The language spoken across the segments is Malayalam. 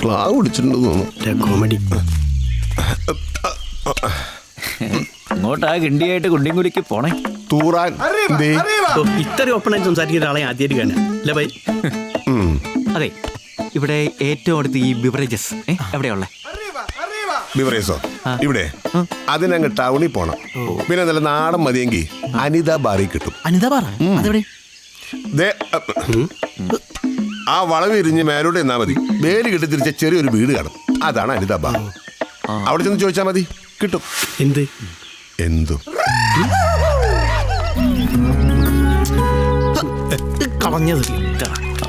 ക്ലാവ് പിടിച്ചിട്ടുണ്ടെന്ന് തോന്നുന്നു. കോമഡി. അങ്ങോട്ടാ ഗണ്ടിയായിട്ട് കുണ്ടിൻകുലിക്ക് പോണേ. തൂറാൻ ഇത്ര ഓപ്പണായിട്ട് സംസാരിക്കുന്ന ഒരാളെ ആദ്യമായിട്ട് കാണാം അല്ലേ ബൈ? അതെ, ഇവിടെ ഏറ്റവും അടുത്ത് ഈ ബിവറേജസ് എവിടെയുള്ള ബിവറേജോ? ഇവിടെ അതിനങ്ങ് ടൗണിൽ പോണം. പിന്നെ നല്ല നാടൻ മതിയെങ്കിൽ അനിത ബാറിൽ കിട്ടും. അനിത ബാർ അതെവിടെ? ആ വളവ് ഇരിഞ്ഞ് മേലോട്ട് എന്നാ മതി. വേലി കെട്ടി തിരിച്ച ചെറിയൊരു വീട് കാണും. അതാണ് അനിത ബാർ. അവിടെ ചെന്ന് ചോദിച്ചാൽ മതി, കിട്ടും. എന്ത് എന്തു കളഞ്ഞത്?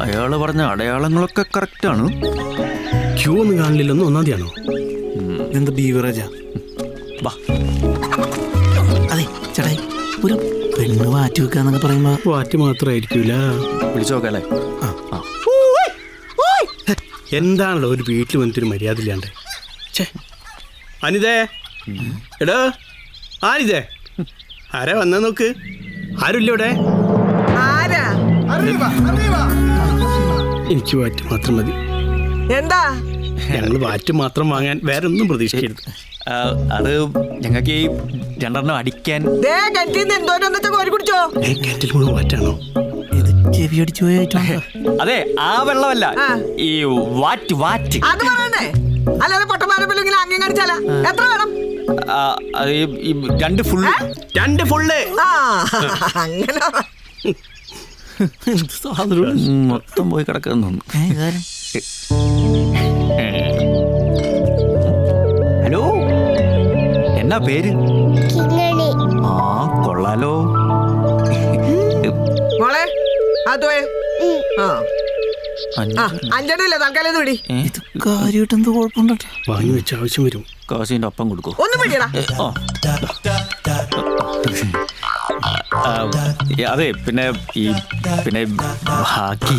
അയാള് പറഞ്ഞ അടയാളങ്ങളൊക്കെ കറക്റ്റാണ്. ക്യൂ ഒന്നും കാണില്ലല്ലോ. ഒന്നാം തീയാണോ? എന്താ ബീവറേജാ? അതെ ചേട്ടായി, ഒരു പെണ്ണ് വാറ്റി വെക്കാന്നൊക്കെ പറയുമ്പോ വാറ്റ് മാത്രമായിരിക്കൂല. വിളിച്ചു നോക്കല്ലേ? എന്താണല്ലോ ഒരു വീട്ടിൽ വന്നിട്ടൊരു മര്യാദ ഇല്ലാണ്ട്. അനിതേ, എടോ ആനിതേ, ആരാ വന്നാ നോക്ക്. ആരുമില്ല ഇവിടെ. എനിക്ക് വാറ്റ് മാത്രം മതി. എന്താ? ഞങ്ങൾ വാറ്റ് മാത്രം വാങ്ങാൻ വേറെ ഒന്നും പ്രതീക്ഷിക്കരുത്. അത് ഞങ്ങൾക്ക് ഈ രണ്ടെണ്ണം അടിക്കാൻ. കേറ്റിൽ മുഴുവൻ വാറ്റാണോ? ചെവി അടിച്ചു പോയായിട്ടോ? അതെ, ആ വെള്ളമല്ല, ഈ വാറ്റ് വാറ്റ്. അത് പറയണ്ടേ? അല്ലാതെ പൊട്ടമാരപ്പില്ലെങ്കിലും അങ്ങനെ കാണിച്ചാല എത്ര വേണം? അത് ഈ രണ്ട് ഫുള്ള്. രണ്ട് ഫുള്ള്. അങ്ങനെ മൊത്തം പോയി കിടക്കുന്നു. ഹലോ, എന്നാ പേര്? ആ, കൊള്ളാലോ. മോളെ അഞ്ചെണ്ണല്ലേ തൽക്കാലം ഇത് പിടി. ഇത് കാര്യമായിട്ട് എന്തോ കുഴപ്പമുണ്ടോ? വാങ്ങി വെച്ച ആവശ്യം വരും. കാശിന്റെ ഒപ്പം കൊടുക്കോ? ഒന്നും പിടിയടാ. അതെ, പിന്നെ ഈ പിന്നെ ബാക്കി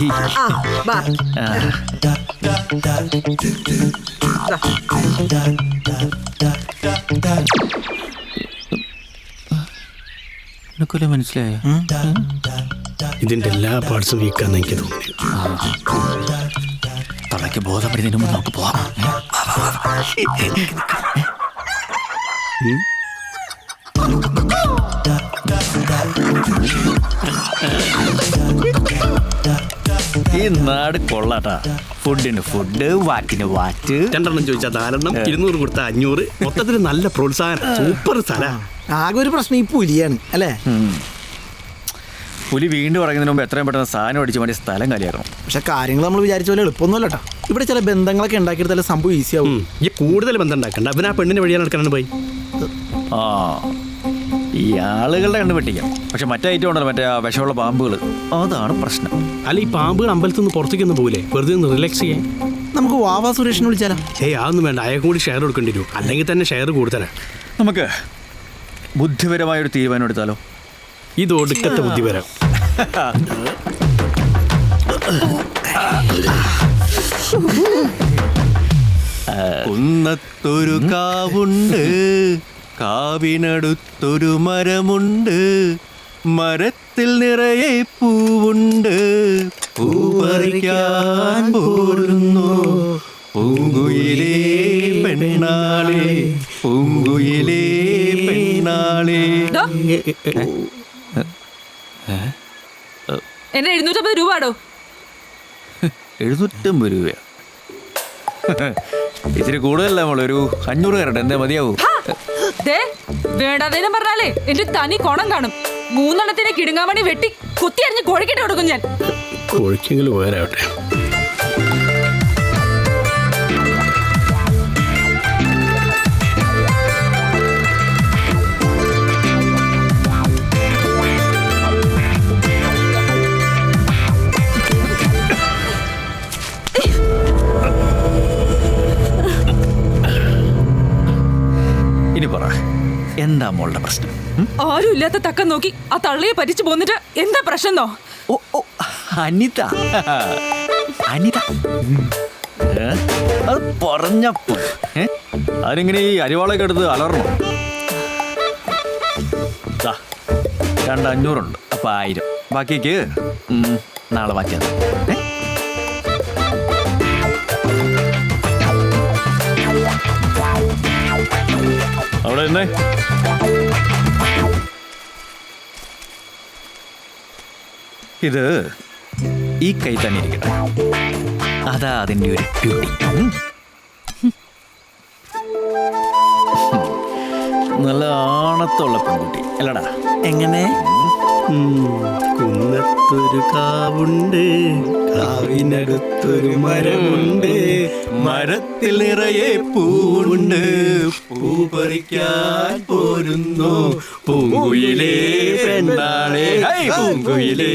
എനിക്കൊല്ലേ മനസ്സിലായോ? ഇതിന്റെ എല്ലാ പാർട്സും വീക്കാന്ന് എനിക്ക് തോന്നി. തളയ്ക്ക് ബോധം വരുന്നതിന് മുമ്പ് നമുക്ക് പോവാം. ഈ നാട് കൊള്ളാട്ടാ. ഫുഡിന് ഫുഡ്, വാറ്റിന് വാറ്റ്. രണ്ടെണ്ണം ചോദിച്ചാൽ 4 200 കൊടുത്ത 500. മൊത്തത്തിൽ നല്ല പ്രോത്സാഹനം. സൂപ്പർ സ്ഥല. ആകെ ഒരു പ്രശ്നം ഈ പുലിയാണ് അല്ലേ? പുലി വീണ്ടും ഇറങ്ങുന്നതിന് മുമ്പ് എത്രയും പെട്ടെന്ന് സാധനം അടിച്ച് വേണ്ടി സ്ഥലം കാലിയാക്കണം. പക്ഷെ കാര്യങ്ങൾ നമ്മൾ വിചാരിച്ച പോലെ എളുപ്പമൊന്നുമല്ല കേട്ടോ. ഇവിടെ ചില ബന്ധങ്ങളൊക്കെ ഉണ്ടാക്കിയെടുത്താലും സംഭവം ഈസി ആവും. ഈ കൂടുതൽ ബന്ധം ഉണ്ടാക്കണ്ട. അവൻ ആ പെണ്ണിനെ വഴിയാണ് നടക്കാനാണ് പോയി. ആ, ഈ ആളുകളുടെ കണ്ടു വെട്ടിക്കാം. പക്ഷെ മറ്റേ ഐറ്റം ഉണ്ടല്ലോ, മറ്റേ വിഷമുള്ള പാമ്പുകൾ, അതാണ് പ്രശ്നം. അല്ല, ഈ പാമ്പുകൾ അമ്പലത്തിൽ നിന്ന് പുറത്തേക്കൊന്നും പോകില്ലേ? വെറുതെ ഒന്ന് റിലാക്സ് ചെയ്യാൻ. നമുക്ക് വാവാ സുരേഷിനെ വിളിച്ചാലോ? അതൊന്നും വേണ്ട. അയാൾക്ക് കൂടി ഷെയർ കൊടുക്കേണ്ടി വരും. അല്ലെങ്കിൽ തന്നെ ഷെയർ കൂടുതലാണ്. നമുക്ക് ബുദ്ധിപരമായൊരു തീരുമാനം എടുത്താലോ? ഇത് ഒടുക്കത്തെ ബുദ്ധിപരം. കുന്നത്തൊരു കാവുണ്ട്, കാവിനടുത്തൊരു മരമുണ്ട്, മരത്തിൽ നിറയെ പൂവുണ്ട്, പൂപറിക്കാൻ പോരുന്നു പൂങ്കുയിലേ പെണ്ണാളെ, പൂങ്കുയിലേ പെണ്ണാളെ. എന്നെ 750 രൂപ ആടോ? 750 രൂപ ഇച്ചിരി കൂടുതലല്ല മോളെ. ഒരു 500 കയറട്ടെ, എന്താ മതിയാവൂ? വേണ്ടാതേനും പറഞ്ഞാലേ എന്റെ തനി കോണം കാണും. 3 എണ്ണത്തിനെ കിടുങ്ങാമണി വെട്ടി കുത്തി അരിഞ്ഞ് കോഴിക്കിട്ട് കൊടുക്കും ഞാൻ. കോഴിക്കെങ്കിലും വേറാവട്ടെ. ഇനി പറ, എന്താ മോളുടെ പ്രശ്നം? ആരും ഇല്ലാത്ത തക്കം നോക്കി ആ തള്ളിയെ പറ്റിച്ചു പോന്നിട്ട് എന്താ പ്രശ്നോ? ഓ ഓ, അനിത. അനിത അത് പറഞ്ഞപ്പോ അതിനിങ്ങനെ ഈ അരിവാളൊക്കെ എടുത്ത് അലർന്നു. 500 ഉണ്ട്. അപ്പൊ 1000 ബാക്കിക്ക് നാളെ ബാക്കിയത്. അവിടെ നിന്നേ. ഇത് ഈ കൈ തന്നെ ഇരിക്കട്ടെ. അതാ അതിൻ്റെ ഒരു ബ്യൂട്ടി. നല്ല ആണത്തുള്ള പെൺകുട്ടി അല്ലടാ? എങ്ങനെ? കുന്നത്തൊരു കാവുണ്ട്, കാവിനടുത്തൊരു മരമുണ്ട്, മരത്തിൽ നിറയെ പൂവുണ്ട്, പൂ പറിക്കാൻ പോരുന്നു പൂങ്കുയിലേ പെണ്ണാളേ, പൂങ്കുയിലേ.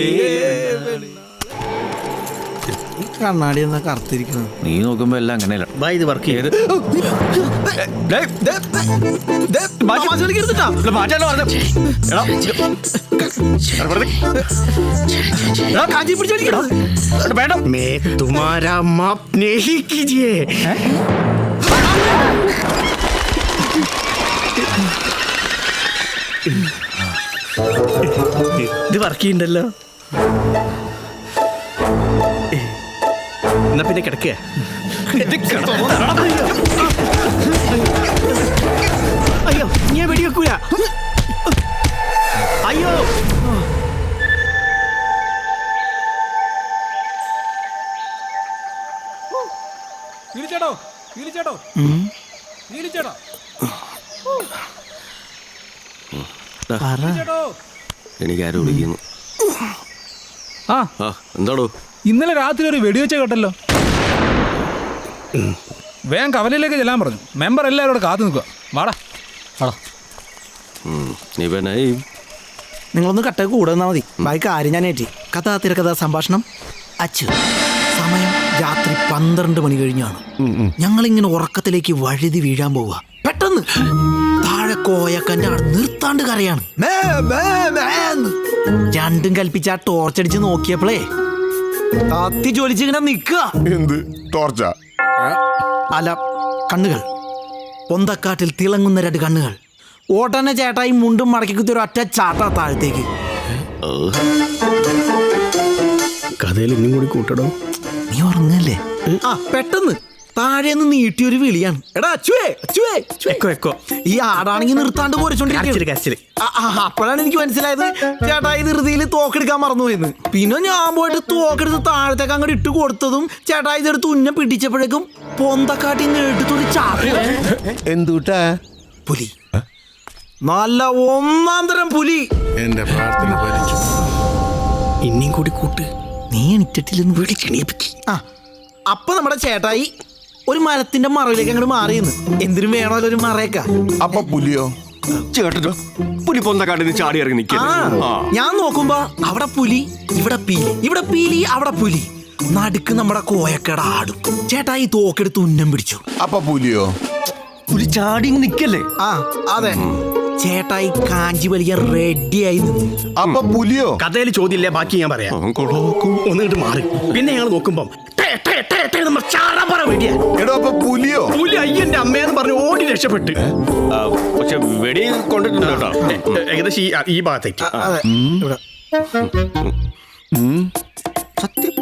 കണ്ണാടി എന്നാ കറുത്തിരിക്കുന്നത്. നീ നോക്കുമ്പോ എല്ലാം അങ്ങനെയല്ല. ബാ, ഇത് വർക്ക് ചെയ്ത് मैं तुम्हारा माप नहीं कीजिए. ഇത് വർക്ക് ചെയ്യണ്ടല്ലോ. എന്നാ പിന്നെ കിടക്കുക. അയ്യോ, ഞാൻ വെടിവെക്കൂല. അയ്യോ, എനിക്കാരും വിളിക്കുന്നു. ആ എന്താടോ? ഇന്നലെ രാത്രി ഒരു വെടിവെച്ച കേട്ടല്ലോ. വേഗം കവലയിലേക്ക് ചെല്ലാൻ പറഞ്ഞു. മെമ്പർ എല്ലാവരും കാത്തു നിൽക്കുക. വാടാ വാടാ. നീ പിന്നെ നിങ്ങളൊന്ന് കട്ട കൂടെ വന്നാൽ മതി. ബാക്കി കാര്യം ഞാൻ ഏറ്റി. കഥാ തിരക്കഥാ സംഭാഷണം അച്ചു. സമയം രാത്രി 12 മണി കഴിഞ്ഞാണ്. ഞങ്ങളിങ്ങനെ ഉറക്കത്തിലേക്ക് വഴുതി വീഴാൻ പോവുക. പെട്ടെന്ന് താഴെ കോയക്കൻ്റെ നിർത്താണ്ട് കരയാണ്. രണ്ടും കൽപ്പിച്ച് ആ ടോർച്ചടിച്ച് നോക്കിയപ്പോഴേ കത്തി ജോലിച്ചിങ്ങനെ നിൽക്കുക. എന്ത് ടോർച്ചാ? അല്ല, കണ്ണുകൾ. പൊന്തക്കാട്ടിൽ തിളങ്ങുന്ന 2 കണ്ണുകൾ. ഓട്ടന്നെ ചേട്ടായി മുണ്ടും മടക്കി കുത്തി ഒരു ഒറ്റ ചാട്ടാ താഴത്തേക്ക്. കഥയിൽ ഇന്നും കൂടി കൂട്ടടോ. നീ ഉറങ്ങല്ലേ? ആ പെട്ടെന്ന് താഴേന്ന് നീട്ടിയൊരു വിളിയാണ്. എടാ അച്ചുവേ, അച്ചുവേ. ഈ ആടാണെങ്കിൽ നിർത്താണ്ട് പോരച്ചോണ്ടിരിക്കും. അപ്പോഴാണ് എനിക്ക് മനസ്സിലായത് ചേട്ടായി ധൃതിയിൽ തോക്കെടുക്കാൻ മറന്നുപോയെന്ന്. പിന്നെ ഞാൻ പോയിട്ട് തോക്കെടുത്ത് താഴത്തേക്ക് അങ്ങോട്ട് ഇട്ട് കൊടുത്തതും ചേട്ടായി ഇതെടുത്ത് ഉന്നം പിടിച്ചപ്പോഴേക്കും പൊന്തക്കാട്ടി എടുത്തൊരു ചാട്ട. എന്തുട്ടാ? പുലി. നല്ല 1-ാം തരം പുലി. എന്റെ പ്രാർത്ഥന ഫലിച്ചു. ഇനിയും കൂടി കൂട്ട്. നീ എണിറ്റില്ലെന്ന് വിളിക്കണിയപ്പിക്ക്. ആ അപ്പൊ നമ്മുടെ ചേട്ടായി ഒരു മരത്തിന്റെ മറവിലേക്ക് അങ്ങോട്ട് മാറിയെന്ന്. എന്തിനും വേണമല്ലോ ഒരു മറയൊക്കെ. അപ്പൊ പുലിയോ? ചേട്ടനോ പുലി പൊന്തക്കാട്ടിന് ചാടി ഇറങ്ങി നിൽക്കുക. ഞാൻ നോക്കുമ്പോ അവിടെ പുലി, ഇവിടെ പീലി, ഇവിടെ പീലി, അവിടെ പുലി. നടുക്ക് നമ്മുടെ കോയക്കട ആടും. ചേട്ടായി തോക്കെടുത്ത് ഉന്നം പിടിച്ചു. അപ്പൊ പുലിയോ? പുലി ചാടി നിക്കല്ലേ? ആ അതെ. ചേട്ടായി കാഞ്ചി വലിയ റെഡിയായി നിന്നു. അപ്പൊ പുലിയോ? കഥയിൽ ചോദ്യമില്ല, ബാക്കി ഞാൻ പറയാം. ഒന്നിട്ട് മാറി. പിന്നെ ഞങ്ങൾ നോക്കുമ്പം എടോ അപ്പൊ പുലിയോ? പുലി അയ്യന്റെ അമ്മയെന്ന് പറഞ്ഞ് ഓടി രക്ഷപ്പെട്ട്. പക്ഷെ വെടി കൊണ്ടിട്ടുണ്ട് കേട്ടോ. ഏകദേശം ഈ ഭാഗത്തേക്ക്. അതെ ഇവിടെ സത്യം.